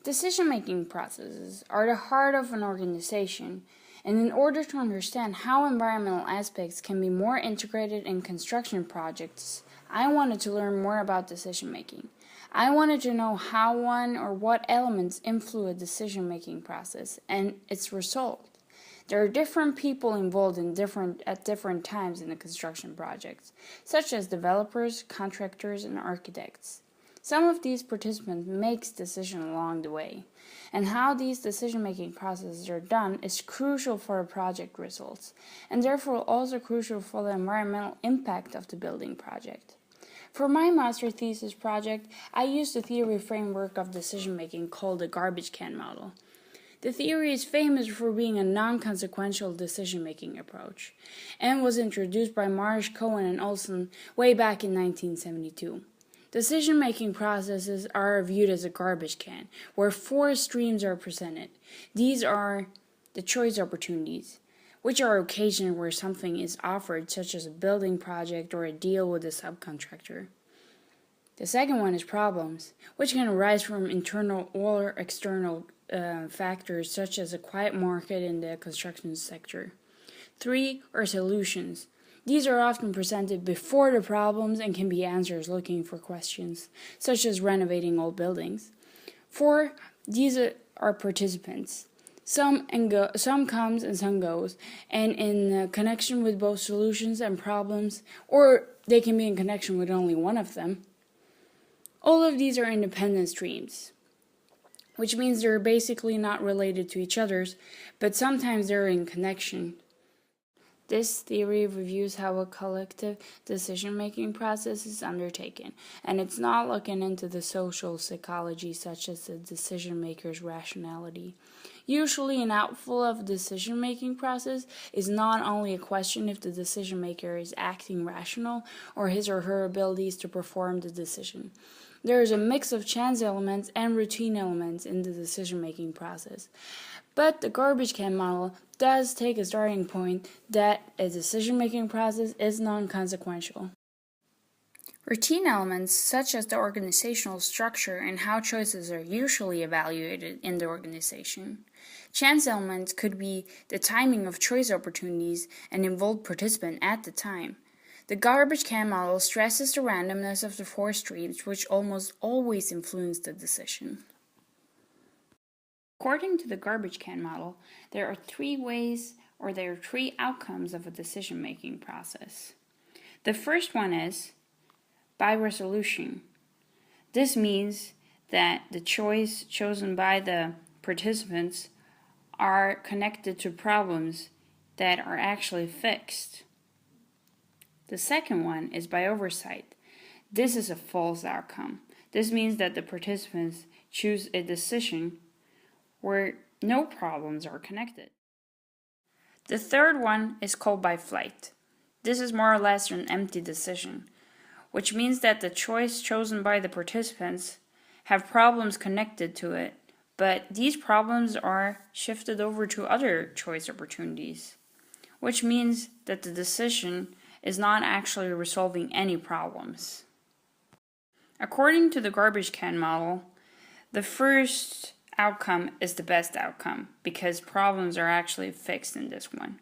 Decision-making processes are the heart of an organization, and in order to understand how environmental aspects can be more integrated in construction projects, I wanted to learn more about decision-making. I wanted to know how one or what elements influence a decision-making process and its result. There are different people involved at different times in the construction projects, such as developers, contractors, and architects. Some of these participants make decisions along the way, and how these decision-making processes are done is crucial for the project results, and therefore also crucial for the environmental impact of the building project. For my master thesis project, I used the theory framework of decision-making called the garbage can model. The theory is famous for being a non-consequential decision-making approach, and was introduced by Marsh, Cohen, and Olson way back in 1972. Decision-making processes are viewed as a garbage can, where four streams are presented. These are the choice opportunities, which are occasions where something is offered, such as a building project or a deal with a subcontractor. The second one is problems, which can arise from internal or external factors, such as a quiet market in the construction sector. 3 are solutions. These are often presented before the problems and can be answers looking for questions, such as renovating old buildings. 4, these are participants. Some comes and some goes, and in connection with both solutions and problems, or they can be in connection with only one of them. All of these are independent streams, which means they're basically not related to each other, but sometimes they're in connection. This theory reviews how a collective decision-making process is undertaken, and it's not looking into the social psychology such as the decision-maker's rationality. Usually an outflow of a decision-making process is not only a question if the decision-maker is acting rational or his or her abilities to perform the decision. There is a mix of chance elements and routine elements in the decision-making process. But the garbage can model does take a starting point that a decision-making process is non-consequential. Routine elements such as the organizational structure and how choices are usually evaluated in the organization. Chance elements could be the timing of choice opportunities and involved participant at the time. The garbage can model stresses the randomness of the four streams, which almost always influence the decision. According to the garbage can model, there are three outcomes of a decision-making process. The first one is by resolution. This means that the choice chosen by the participants are connected to problems that are actually fixed. The second one is by oversight. This is a false outcome. This means that the participants choose a decision where no problems are connected. The third one is called by flight. This is more or less an empty decision, which means that the choice chosen by the participants have problems connected to it, but these problems are shifted over to other choice opportunities, which means that the decision is not actually resolving any problems. According to the garbage can model, the first outcome is the best outcome because problems are actually fixed in this one.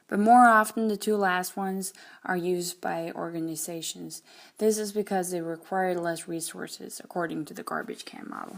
But more often the two last ones are used by organizations. This is because they require less resources according to the garbage can model.